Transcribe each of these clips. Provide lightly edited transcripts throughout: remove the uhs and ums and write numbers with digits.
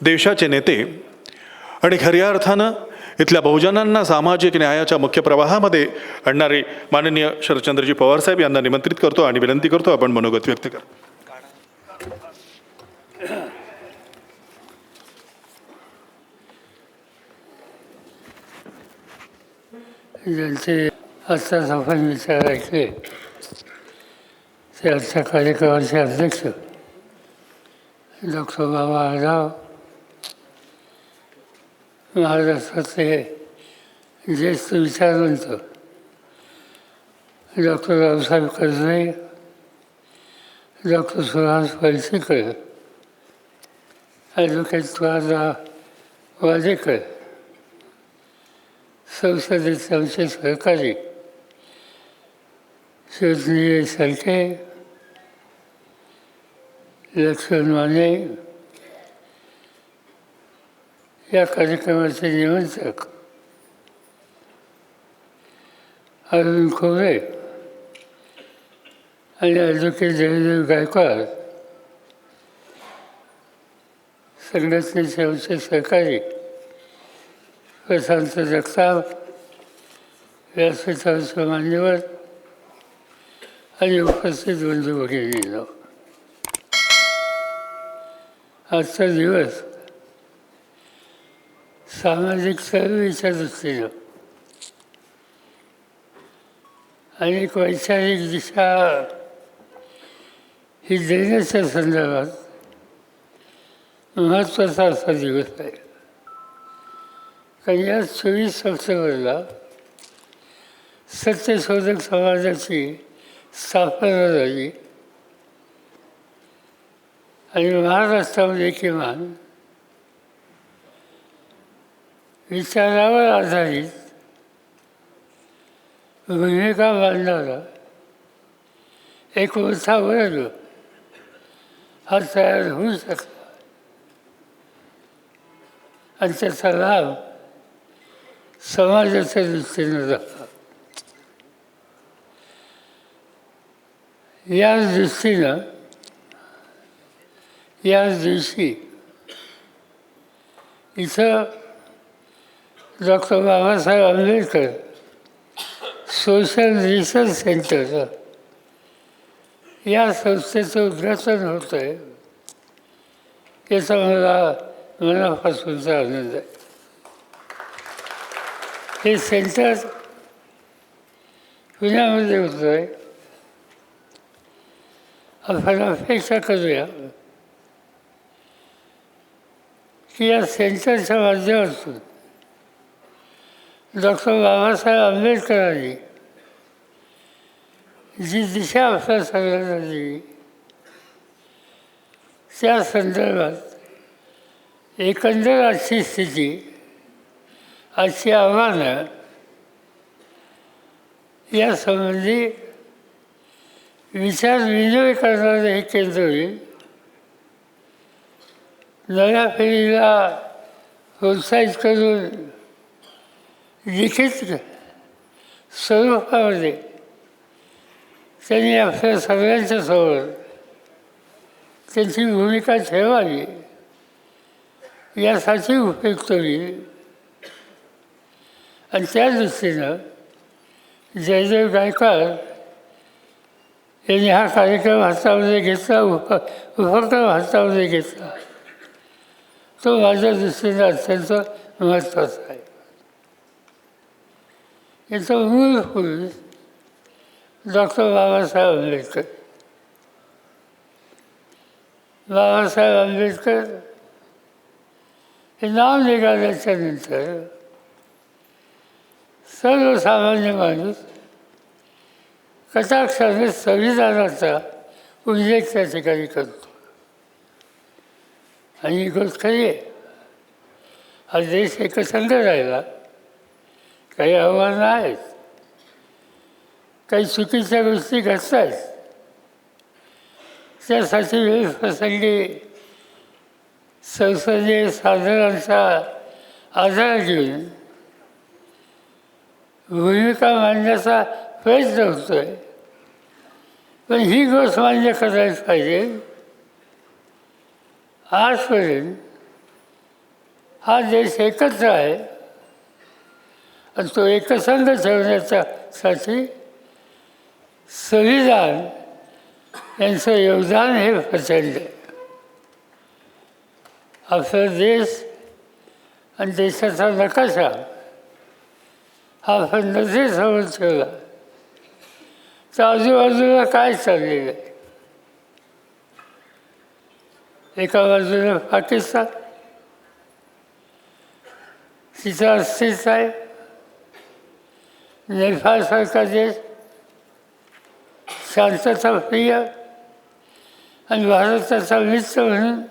देशाचे नेते आणि खऱ्या अर्थानं इथल्या बहुजनांना सामाजिक न्यायाच्या मुख्य प्रवाहामध्ये आणणारे माननीय शरदचंद्रजी पवार साहेब यांना निमंत्रित करतो आणि विनंती करतो आपण मनोगत व्यक्त करा. ज्यांचे आजचा सफल विचार ऐकले ते आजच्या कार्यक्रमाचे अध्यक्ष डॉक्टर बाबा आढाव, महाराष्ट्राचे ज्येष्ठ विचारवंत डॉक्टर रावसाहेब कर्जे, डॉक्टर सुहास फलसेकर, ॲडव्होकेट तुळाराव वाडेकर, संसदेचे आमचे सहकारी शिवजनीय सरके, लक्ष्मण माने, या कार्यक्रमाचे निमंत्रक अरुण खोबरे आणि ॲडव्होकेट जयदेव गायकवाड, संघटनेचे आमचे सहकारी प्रशांत जगताप, व्यासपीठावरचे मान्यवर आणि उपस्थित बंधू भगिनींनो, आजचा दिवस सामाजिक चळवळीच्या दृष्टीनं आणि एक वैचारिक दिशा ही देण्याच्या संदर्भात महत्त्वाचा असा दिवस आहे. कारण या 24 ऑक्टोबरला सत्यशोधक समाजाची स्थापना झाली आणि महाराष्ट्रामध्ये किमान विचारावर आधारित भूमिका मांडणारा एक मोठा वर्ग हा तयार होऊ शकला आणि त्याचा लाभ समाजाच्या दृष्टीनं झाला. याच दृष्टीनं याच दिवशी इथं doctor Babasaheb Ambedkar social research centre या संस्थेचं उद्घाटन होतं आहे. याचा मला मनापासूनचा आनंद आहे. हे सेंटर पुण्यामध्ये होतं आहे. आपण अपेक्षा करूया की या सेंटरच्या माध्यमातून डॉक्टर बाबासाहेब आंबेडकरांनी जी दिशा आपल्या सगळ्यांना दिली त्या संदर्भात एकंदर आजची स्थिती, आजची आव्हानं यासंबंधी विचार विनिमय करणारे हे केंद्र होईल. नव्या पिढीला प्रोत्साहित करून लिखित स्वरूपामध्ये त्यांनी आपल्या सगळ्यांच्या समोर त्यांची भूमिका ठेवावी यासाठी उपयुक्त होईल. आणि त्या दृष्टीनं जयदेव गायकवाड यांनी हा कार्यक्रम हातामध्ये घेतला, उपक्रम हातामध्ये घेतला. तो माझ्या दृष्टीनं अत्यंत महत्त्वाचा आहे. याचं मूळ पुरुष डॉक्टर बाबासाहेब आंबेडकर. बाबासाहेब आंबेडकर हे नाव निघाल्याच्या नंतर सर्वसामान्य माणूस कटाक्षाने संविधानाचा उल्लेख त्या ठिकाणी करतो. आणि ही गोष्ट खरी आहे. हा देश एकसंघ राहिला. काही आव्हानं आहेत, काही चुकीच्या गोष्टी घडत आहेत. त्यासाठी वेळप्रसंगी संसदीय साधनांचा आधार घेऊन भूमिका मांडण्याचा प्रयत्न होतो आहे. पण ही गोष्ट मान्य करायला पाहिजे, आजपर्यंत हा देश एकत्र आहे आणि तो एकसंघ ठेवण्यासाठी संविधान यांचं योगदान हे प्रचंड आहे. आपला देश आणि देशाचा नकाशा हा आपण नजरेसमोर ठेवला तर आजूबाजूला काय चाललेलं आहे. एका बाजूला पाकिस्तान, तिचं अस्तित्व आहे. नेपाळसारखा देश शांतताप्रिय आणि भारताचा मित्र म्हणून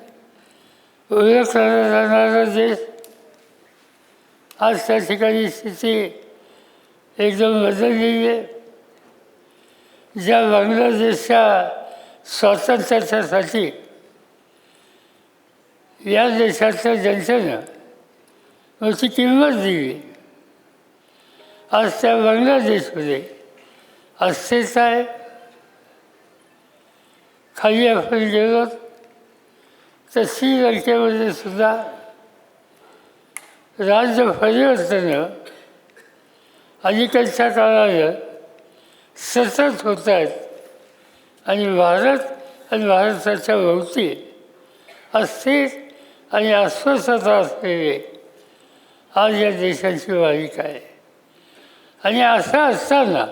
ओळखला जाणारा देश. आज त्या ठिकाणी स्थिती एकदम बदललेली आहे. ज्या बांगलादेशच्या स्वातंत्र्यासाठी या देशाच्या जनतेनं मोठी किंमत दिली, आज त्या बांगलादेशमध्ये अस्तित्व आहे. खाली आपण गेलो तर श्रीलंकेमध्ये सुद्धा राज्य परिवर्तनं अलीकडच्या काळात सतत होत आहेत आणि भारत आणि भारताच्या भोवती अस्थिर आणि अस्वस्थता असलेली आज या देशाची मालिका आहे. आणि असं असताना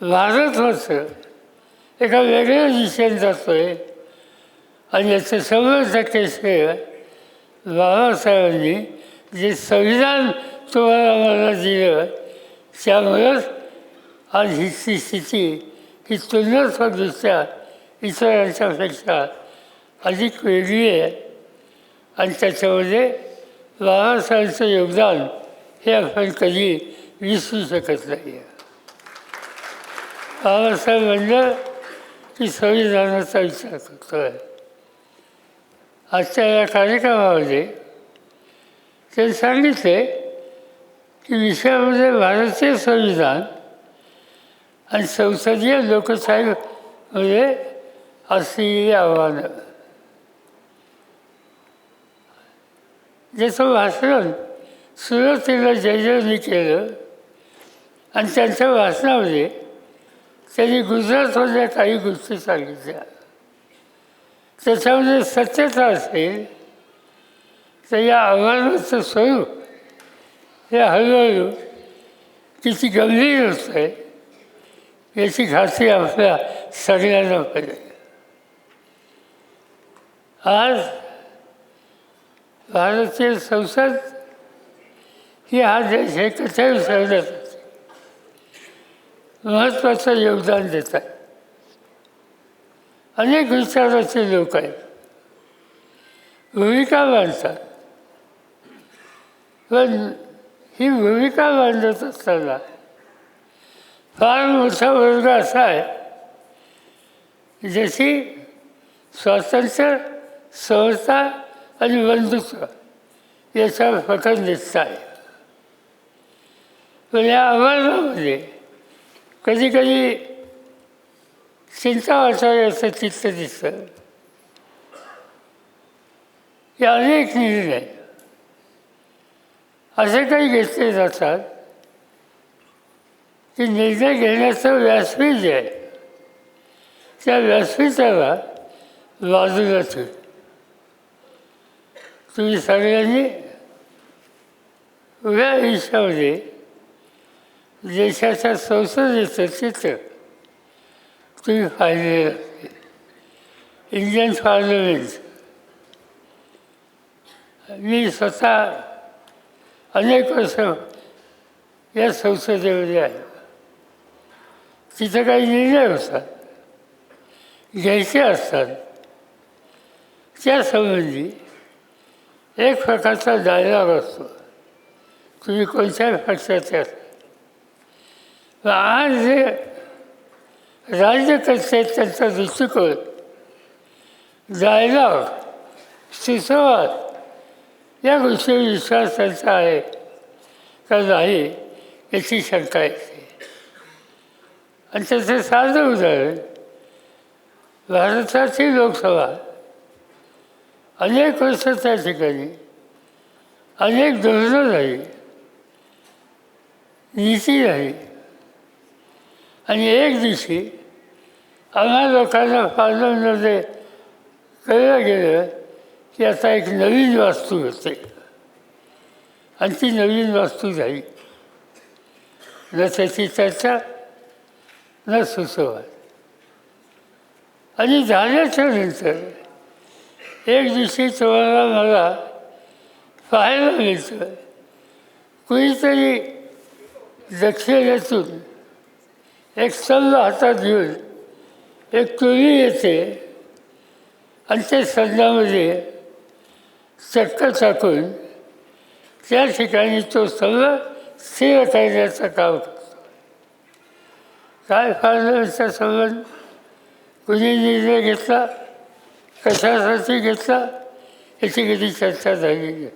भारत मात्र एका वेगळ्या दिशेने जातो आहे आणि याचं 100% श्रेय बाबासाहेबांनी जे संविधान तुम्हाला मला दिलं त्यामुळंच आज ही स्थिती ही तुलनात्मकदृष्ट्या इतरांच्यापेक्षा अधिक वेगळी आहे. आणि त्याच्यामध्ये बाबासाहेबांचं योगदान हे आपण कधी विसरू शकत नाही. बाबासाहेब म्हणलं की संविधानाचा विचार करतो आहे. आजच्या या कार्यक्रमामध्ये ते सांगितले की विषयामध्ये भारतीय संविधान आणि संसदीय लोकशाहीमध्ये असलेली आव्हानं. ज्याचं भाषण सुरुवातीला जयजयनी केलं आणि त्यांच्या भाषणामध्ये त्यांनी गुजरातमधल्या काही गोष्टी सांगितल्या. त्याच्यामध्ये सत्यता असेल तर या आव्हानाचं स्वरूप हे हळूहळू किती गंभीर होत आहे याची खात्री आपल्या सगळ्यांना पाहिजे. आज भारतीय संसद ही हा देश एकत्र ठेवण्यासाठी महत्त्वाचं योगदान देत आहे. अनेक विचाराचे लोक आहेत, भूमिका मांडतात. पण ही भूमिका मांडत असताना फार मोठा वर्ग असा आहे ज्याची स्वातंत्र्य, समता आणि बंधुत्व याच्यावर फक्त निष्ठा आहे. पण या आव्हानामध्ये कधी कधी चिंता वाटायचं चित्त दिसतं. हे अनेक निर्णय असे काही घेतले जातात की निर्णय घेण्याचं व्यासपीठ जे आहे त्या व्यासपीठाला बाजूला ठेवून तुम्ही सगळ्यांनी उभ्या आयुष्यामध्ये देशाच्या संसदेचं चित्र तुम्ही पाहिलेलं असेल. इंडियन पार्लमेंट, मी स्वतः अनेक वर्ष या संसदेमध्ये आहे. तिथं काही निर्णय होतात, घ्यायचे असतात, त्यासंबंधी एक प्रकारचा डायलॉग असतो. तुम्ही कोणत्याही पक्षाचे असता. आज जे राज्यकर्ते त्यांचा दृष्टिकोन, डायलॉग, सुसंवाद या गोष्टीवर विश्वास त्यांचा आहे का नाही याची शंका येते. आणि त्याचं साधं उदाहरण भारताची लोकसभा अनेक वर्ष त्या ठिकाणी अनेक धोरणं झाली, नीती झाली आणि एक दिवशी आम्हा लोकांना पार्लमेंटमध्ये कळलं गेलं की आता एक नवीन वास्तू होते आणि ती नवीन वास्तू झाली. न त्याची चर्चा न सुसंवाद. आणि झाल्याच्या नंतर एक दिवशी तुम्हाला मला पाहायला मिळतं कुणीतरी दक्षिणेतून एक स्तंभ हातात घेऊन एक टोळी येते आणि ते सदनामध्ये चक्क टाकून त्या ठिकाणी तो स्तंभ स्थिर करण्याचं काम करतो. काय पार्लमेंटचा संबंध, कुणी निर्णय घेतला, कशासाठी घेतला याची कधी चर्चा झाली नाही.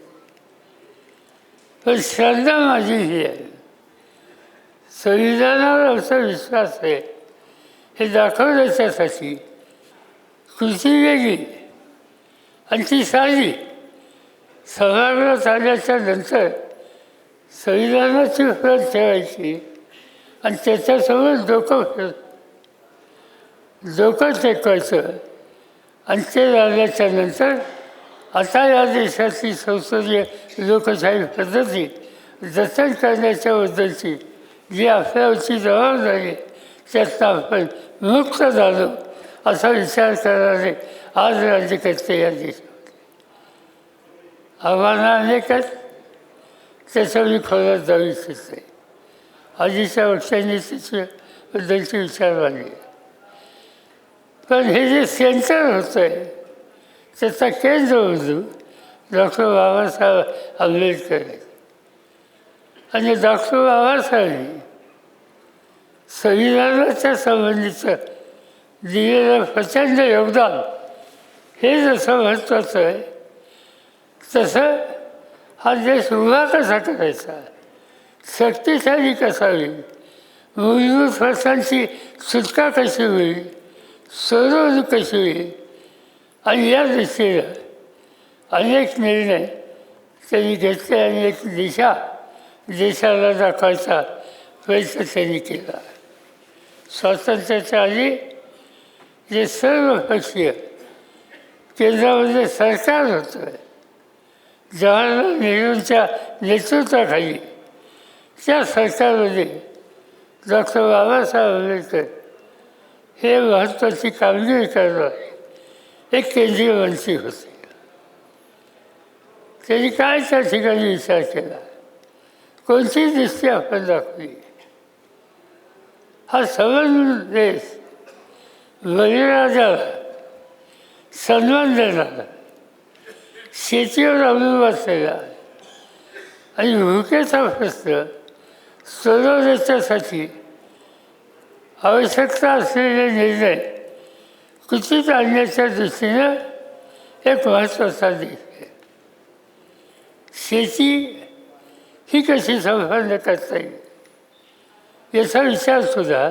पण श्रद्धा माझी ही आहे, संविधानावर आमचा विश्वास आहे हे दाखवण्याच्यासाठी कृती वेगळी आणि ती साधी. सभागृहात आल्याच्या नंतर संविधानाची प्रत ठेवायची आणि त्याच्यासमोर डोकं टेकवायचं आणि ते झाल्याच्या नंतर आता या देशाची संसदीय लोकशाही पद्धती जतन करण्याच्याबद्दलची जी आपल्यावरची जबाबदारी त्यातनं आपण मुक्त झालो असा विचार करणारे आज राज्यकर्ते या देशात. आव्हानं अनेक आहेत, त्याचा मी खोलात जाऊ इच्छित नाही. आधीच्या वक्त्यांनी त्याच्याबद्दलचे विचार मांडले. पण हे जे सेंटर होतं आहे त्याचा केंद्रबिंदू डॉक्टर बाबासाहेब आंबेडकर आहेत. आणि डॉक्टर बाबासाहेबांनी संविधानाच्या संबंधीचं दिलेलं प्रचंड योगदान हे जसं महत्त्वाचं आहे तसं हा देश उभा कसा करायचा, शक्तिशाली कसा होईल, मूलभूत प्रश्नांची सुटका कशी होईल, सोडवणूक कशी होईल आणि या दृष्टीनं अनेक निर्णय त्यांनी घेतले आणि एक दिशा देशाला दाखवायचा प्रयत्न त्यांनी केला. स्वातंत्र्याच्या आधी जे सर्वपक्षीय केंद्रामध्ये सरकार होतं, जवाहरलाल नेहरूंच्या नेतृत्वाखाली त्या सरकारमध्ये डॉक्टर बाबासाहेब आंबेडकर हे महत्त्वाची कामगिरी करणार एक केंद्रीय मंत्री होते. त्यांनी काय त्या ठिकाणी विचार केला, कोणती दृष्टी आपण दाखवली. हा संबंध देश बळीराजाला सन्मान देणारा, शेतीवर अवलंबून असलेला आणि भुकेचा प्रश्न सोडवण्याच्यासाठी आवश्यकता असलेले निर्णय कृतीत आणण्याच्या दृष्टीनं एक महत्त्वाचा देश आहे. शेती ही कशी संपन्न करता येईल याचा विचारसुद्धा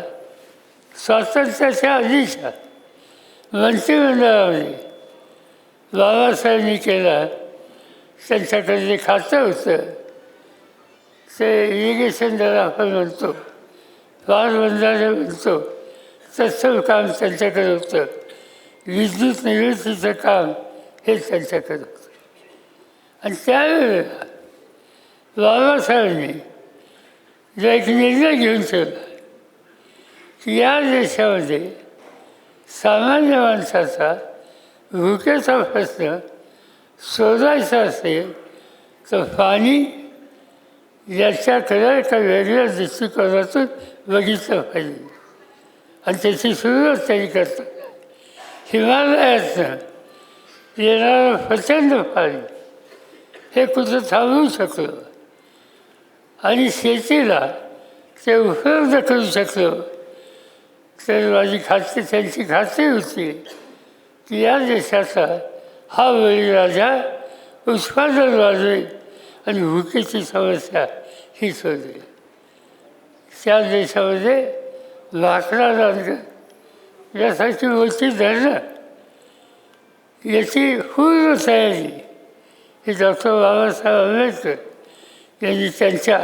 स्वातंत्र्याच्या आधीच्या मंत्रिमंडळामध्ये बाबासाहेबांनी केला. त्यांच्याकडे जे खातं होतं ते इरिगेशन ज्याला आपण म्हणतो, पाटबंधारे म्हणतो, तत्सम काम त्यांच्याकडे होतं. विद्युत निर्मितीचं काम हे त्यांच्याकडे होतं. आणि त्यावेळेला बाबासाहेबांनी जो एक निर्णय घेऊन ठेवला की या देशामध्ये सामान्य माणसाचा भुकेचा प्रश्न सोडायचा असेल तर पाणी याच्याकडे एका वेगळ्या दृष्टिकोनातून बघितलं पाहिजे. आणि त्याची सुरुवात त्यांनी करतात. हिमालयातनं येणारं प्रचंड पाणी हे कुठं थांबवू शकलो आणि शेतीला ते उपलब्ध करू शकलो तर माझी खात्री, त्यांची खात्री होती की या देशाचा हा बळीराजा उत्पादन वाढवेल आणि भुकेची समस्या ही सोडवेल. त्या देशामध्ये लाकडा रांजण यासारखी मोठी धरणं याची पूर्ण तयारी की डॉक्टर बाबासाहेब आंबेडकर यांनी त्यांच्या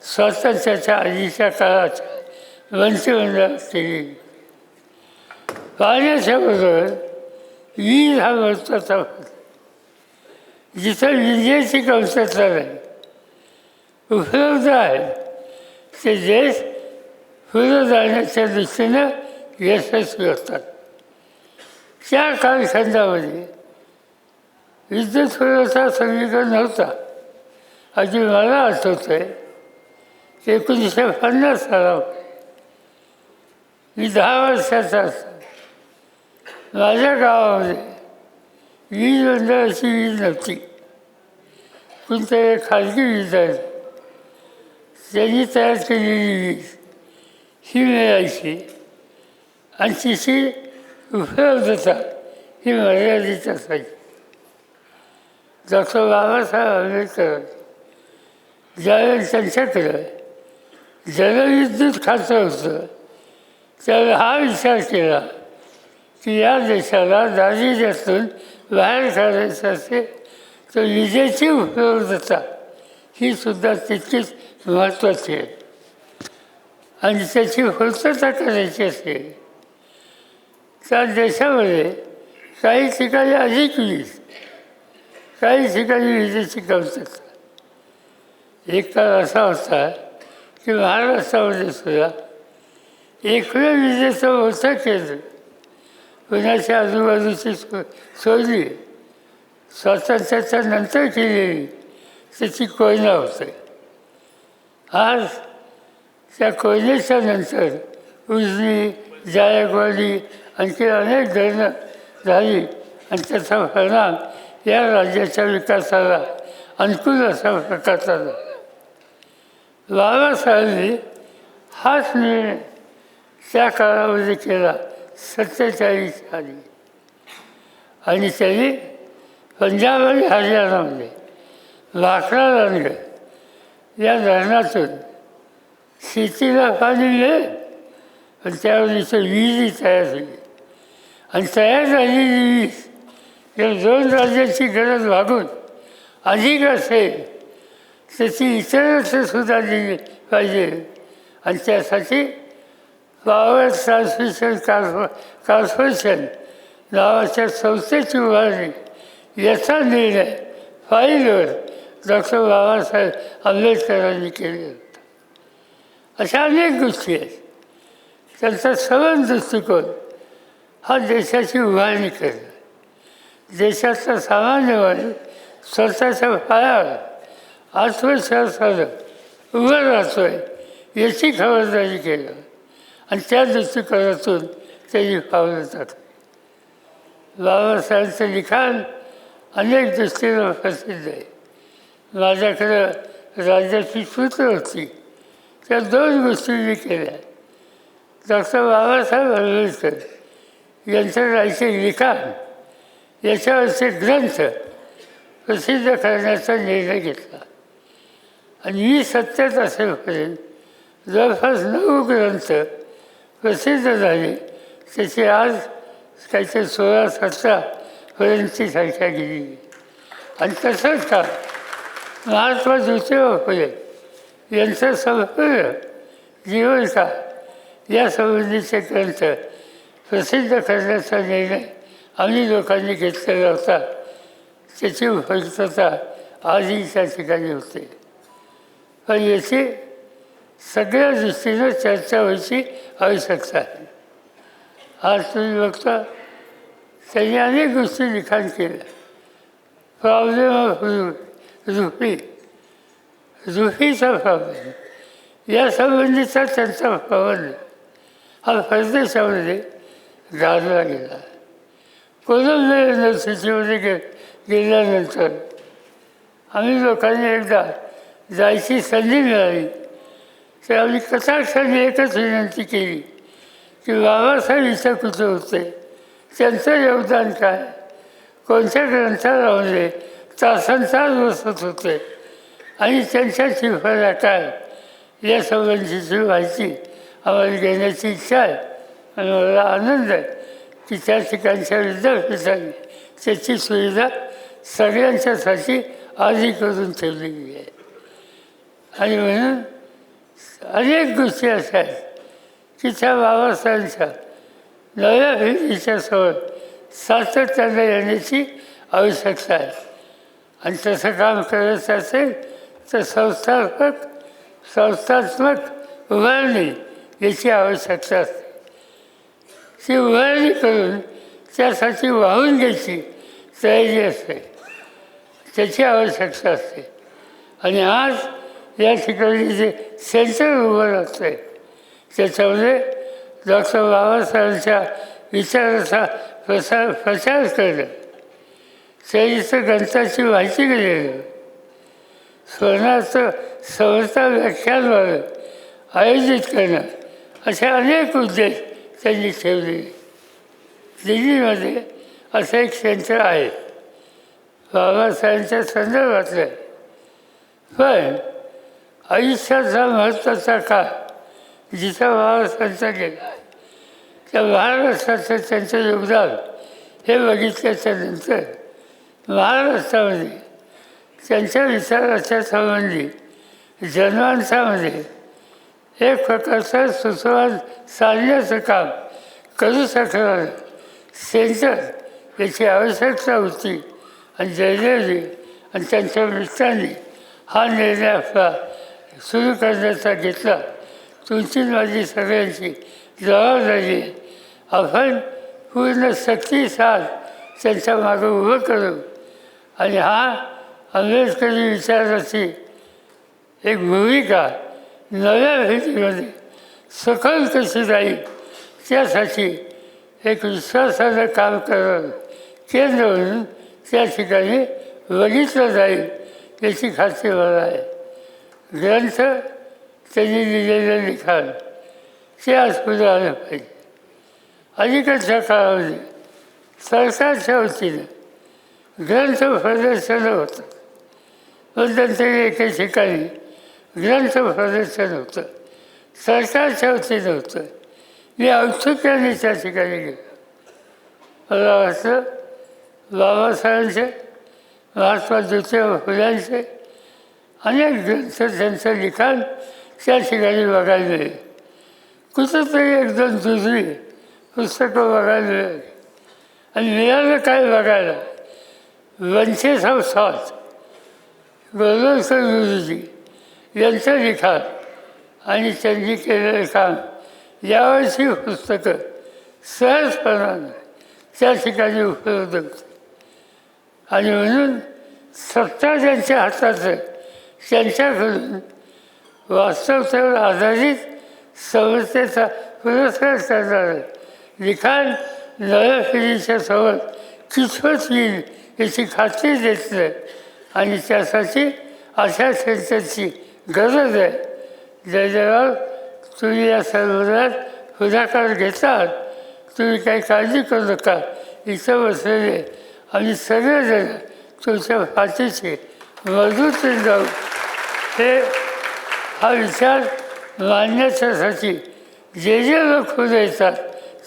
स्वातंत्र्याच्या आधीच्या काळाच्या मंत्रिमंडळात केली. पाण्याच्या बरोबर वीज हा महत्त्वाचा होता. जिथं विजेची कमतरता नाही उपलब्ध आहे ते देश पुढे जाण्याच्या दृष्टीनं यशस्वी होतात. त्या कालखंडामध्ये विद्युत पुरवठा सगळीकडे नव्हता. अगदी मला आठवतं आहे 1950 सालामध्ये मी 10 वर्षाचा असतो. माझ्या गावामध्ये वीज मंडळाची वीज नव्हती. कोणत्या एक खाजगी वीज आहे त्यांनी तयार केलेली वीज ही मिळायची आणि तिची उपलब्धता ही मर्यादित असायची. डॉक्टर बाबासाहेब आंबेडकर ज्यावेळेस त्यांच्याकडं जलविद्युत खातं होतं त्यावेळी हा विचार केला की या देशाला दारिद्र्यातून बाहेर काढायचं असेल तर विजेची उपलब्धता ही सुद्धा तितकीच महत्त्वाची आहे. आणि त्याची पूर्तता करायची असेल त्या देशामध्ये काही ठिकाणी अधिक वीज, काही ठिकाणी विजेची कमतरता. एक काळ असा होता की महाराष्ट्रामध्ये सुद्धा एकवेळ विजेचं मोठं केंद्र पुण्याच्या आजूबाजूची सोयली स्वातंत्र्याच्या नंतर केलेली त्याची कोयना होते. आज त्या कोयनेच्या नंतर उजनी, जायकवाडी आणखी अनेक धरणं झाली आणि त्याचा परिणाम या राज्याच्या विकासाला अनुकूल असा प्रकारचा झाला. बाबासाहेबांनी हाच निर्णय त्या काळामध्ये केला 47 साली आणि त्यांनी पंजाब आणि हरियाणामध्ये भाकरा रानगड या धरणातून शेतीला पाणी मिळेल पण त्यावर इथं वीजही तयार झाली. आणि तयार झालेली वीज या 2 राज्याची गरज भागून अधिक असेल तर ती इतरत्र सुद्धा दिली पाहिजे. आणि त्यासाठी पॉवर ट्रान्समिशन कॉर्पोरेशन नावाच्या संस्थेची उभारणी याचा निर्णय फाईलवर डॉक्टर बाबासाहेब आंबेडकरांनी केले होता. अशा अनेक गोष्टी आहेत. त्यांचा सवन दृष्टिकोन हा देशाची उभारणी करणं, देशाचा सामान्य माणूस स्वतःच्या पायावर आत्मविश्वासानं उभं राहतो आहे याची खबरदारी केलं आणि त्या दृष्टिकोनातून त्यांनी पावलं टाकली. बाबासाहेबांचं लिखाण अनेक दृष्टीनं प्रसिद्ध आहे. माझ्याकडं राज्याची सूत्र होती त्या 2 गोष्टी मी केल्या. डॉक्टर बाबासाहेब आंबेडकर यांचं राहायचे लिखाण याच्यावरचे ग्रंथ प्रसिद्ध करण्याचा निर्णय घेतला आणि मी सत्तेत असेपर्यंत जवळपास 9 ग्रंथ प्रसिद्ध झाले. त्याची आज काहीतरी 16-17 पर्यंतची संख्या गेली. आणि तसंच का महात्मा ज्योतिबा फुले यांचं संपूर्ण जीवनकाळ यासंबंधीचे ग्रंथ प्रसिद्ध करण्याचा निर्णय आम्ही लोकांनी घेतलेला होता. त्याची उपयुक्तता आजही त्या ठिकाणी होते. पण याची सगळ्या दृष्टीनं चर्चा व्हायची आवश्यकता आहे. आज तुम्ही बघता त्यांनी अनेक गोष्टी लिखाण केल्या. प्रॉब्लेम ऑफ रुफीचा प्रॉब्लेम यासंबंधीचा त्यांचा प्रबंध हा परदेशामध्ये गाजला गेला. कोलंबो युनिव्हर्सिटीमध्ये गेल्यानंतर आम्ही लोकांनी एकदा जायची संधी मिळाली तर आम्ही कटाक्षाने एकच विनंती केली की बाबासाहेब इथं कुठे होते, त्यांचं योगदान काय, कोणत्या ग्रंथालयामध्ये तासनतास बसत होते आणि त्यांच्या शिफाऱ्या काय यासंबंधीची माहिती आम्हाला घेण्याची इच्छा आहे. आणि मला आनंद आहे की त्या ठिकाणच्या विद्यापीठांनी त्याची सुविधा सगळ्यांच्यासाठी आधी करून ठेवलेली आहे. आणि म्हणून अनेक गोष्टी अशा आहेत की त्या बाबासाहेबांच्या नव्या पिढीच्या सोबत सातत्याने येण्याची आवश्यकता आहे. आणि तसं काम करायचं असेल तर संस्थात्मक उभारणी याची आवश्यकता असते. ती उभारणी करून त्यासाठी वाहून घ्यायची तयारी असते, त्याची आवश्यकता असते. आणि आज या ठिकाणी जे सेंटर उभं राहतं आहे त्याच्यामध्ये डॉक्टर बाबासाहेबांच्या विचाराचा प्रचार करणं, त्याची ग्रंथाची माहिती केलेलं, स्वर्णाचं समता व्याख्यानमाला आयोजित करणं, असे अनेक उद्देश त्यांनी ठेवले. दिल्लीमध्ये असं एक सेंटर आहे बाबासाहेबांच्या संदर्भातलं. पण आयुष्याचा महत्त्वाचा काळ जिथं बाबासाहेबांचा गेला, त्या महाराष्ट्राचं त्यांचं योगदान हे बघितल्याच्यानंतर महाराष्ट्रामध्ये त्यांच्या विचाराच्या संबंधी जनमानसामध्ये एक प्रकारचं सुसंवाद साधण्याचं काम करू शकणारं सेंटर याची आवश्यकता होती. आणि जयदेवजी आणि त्यांच्या मित्रांनी हा निर्णय आपला सुरू करण्याचा घेतला. तुमची माझी सगळ्यांची जबाबदारी आहे. आपण पूर्ण सक्ती साथ त्यांच्या मागं उभं करू आणि हा आंबेडकरी विचाराची एक भूमिका नव्या भेटीमध्ये सखोल कशी जाईल त्यासाठी एक विश्वासानं काम करणारं केंद्र म्हणून त्या ठिकाणी बघितलं जाईल याची खात्री मला आहे. ग्रंथ त्यांनी लिहिलेलं लिखाण ते आज पुढे आलं पाहिजे. अलीकडच्या काळामध्ये सरकारच्या वतीनं ग्रंथ प्रदर्शनं होतं. मध्यंतरी एके ठिकाणी ग्रंथ प्रदर्शन होतं, सरकारच्या वतीनं होतं. मी औत्सुक्याने त्या ठिकाणी गेलो. मला वाटलं बाबासाहेबांचे, महात्मा ज्योतिबा फुल्यांचे अनेक ग्रंथ त्यांचं लिखाण त्या ठिकाणी बघायला मिळेल. कुठंतरी एक दोन दुसरी पुस्तकं बघायला मिळेल. आणि मिळालं काय बघायला, वंशेस ऑफ थॉट गोलवलकर गुरुजी यांचं लिखाण आणि त्यांनी केलेलं काम यावरची पुस्तकं सहजपणानं त्या ठिकाणी उपलब्ध होती. आणि म्हणून सत्ता ज्यांच्या हाताचं त्यांच्याकडून वास्तवतेवर आधारित समस्येचा पुरस्कार करणारं लिखाण नव्या पिढीच्या सोबत कितपत येईल याची खात्री देतलं. आणि त्यासाठी अशा सेंटरची गरज आहे. जयदेवराव, तुम्ही या संदर्भात पुढाकार घेतात, तुम्ही काही काळजी करू नका. इथं बसलेले आम्ही सगळेजण तुमच्या पाठीशी मजबूतीने जाऊ. हा विचार मांडण्याच्यासाठी जे लोक पुढे येतात,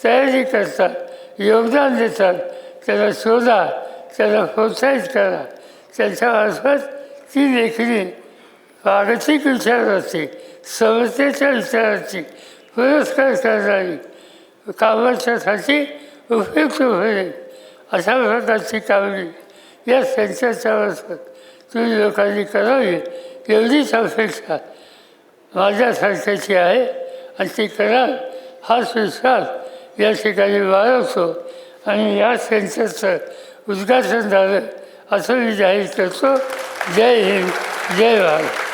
तयारी करतात, योगदान देतात, त्याला शोधा, त्याला प्रोत्साहित करा. त्यांच्यामार्फत ती देखील जागतिक विचाराची, समतेच्या विचाराची पुरस्कार करणारी कामाच्यासाठी उपयुक्त होईल अशा प्रकारची कामगिरी या सेंटरच्या मार्फत तुम्ही लोकांनी करावी एवढीच अपेक्षा माझ्यासारख्याची आहे. आणि ती कराल हाच विश्वास या ठिकाणी बाळगतो. आणि या सेंटरचं उद्घाटन झालं असं मी जाहीर करतो. जय हिंद, जय भारत.